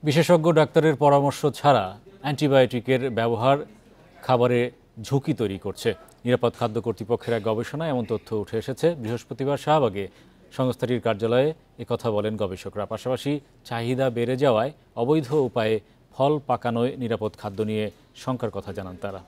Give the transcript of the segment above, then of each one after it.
বিশেষজ্ঞ ডাক্তারের পরামর্শ ছাড়া অ্যান্টিবায়োটিকের ব্যবহার খাবারে ঝুঁকি তৈরি করছে। নিরাপদ খাদ্য কর্তৃপক্ষের এক গবেষণায় এমন তথ্য উঠে এসেছে। বৃহস্পতিবার শাহবাগে সংস্থাটির কার্যালয়ে একথা বলেন গবেষকরা। পাশাপাশি চাহিদা বেড়ে যাওয়ায় অবৈধ উপায়ে ফল পাকানোয় নিরাপদ খাদ্য নিয়ে শঙ্কার কথা জানান তারা।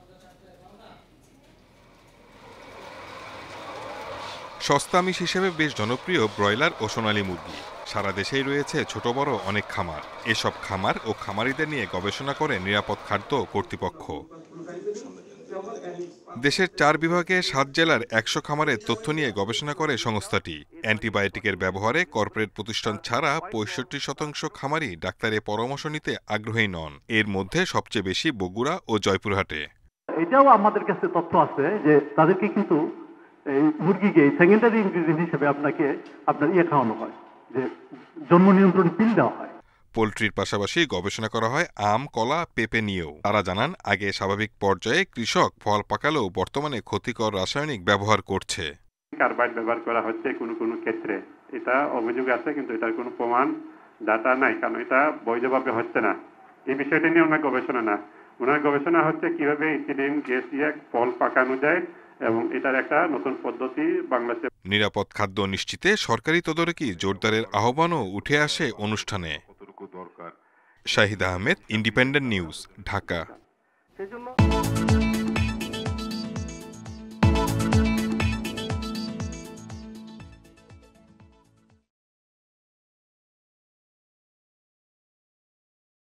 সস্তা আমিষ হিসেবে বেশ জনপ্রিয় ব্রয়লার ও সোনালী মুরগি। সারা দেশেই রয়েছে ছোট বড় অনেক খামার। এসব খামার ও খামারিদের নিয়ে গবেষণা করে নিরাপদ খাদ্য কর্তৃপক্ষ। দেশের 4 বিভাগে 7 জেলার 100 খামারের তথ্য নিয়ে গবেষণা করে সংস্থাটি। অ্যান্টিবায়োটিকের ব্যবহারে কর্পোরেট প্রতিষ্ঠান ছাড়া 65% খামারি ডাক্তারের পরামর্শ নিতে আগ্রহী নন। এর মধ্যে সবচেয়ে বেশি বগুড়া ও জয়পুরহাটে। এটাও আমাদের কাছে তথ্য আছে যে তাদেরকে কিন্তু এই মুরগিকে সেকেন্ডারি ইনগ্রেডিয়েন্ট হিসেবে আপনার খাওয়ানো হয়, যে জন্ম নিয়ন্ত্রণ পিল দেওয়া হয়। পোলট্রির পাশাপাশি গবেষণা করা হয় আম, কলা, পেঁপে নিয়েও। তারা জানান, আগে স্বাভাবিক পর্যায়ে কৃষক ফল পাকালেও বর্তমানে ক্ষতিকর রাসায়নিক ব্যবহার করছে। কার্বাইড ব্যবহার করা হচ্ছে কোনো ক্ষেত্রে, এটা অভিযোগ আছে, কিন্তু এটার কোনো প্রমাণ ডাটা নাই, কারণ এটা বৈধভাবে হচ্ছে না। এই বিষয়টা নিয়ে ওনার গবেষণা হচ্ছে কিভাবে ইথিলিন গ্যাস দিয়ে ফল পাকানো যায়, এবং এটার একটা নতুন পদ্ধতি বাংলাদেশে। নিরাপদ খাদ্য নিশ্চিতে সরকারি তদারকি জোরদারের আহ্বানও উঠে আসে অনুষ্ঠানে। Shahid Ahmed, independent news, Dhaka.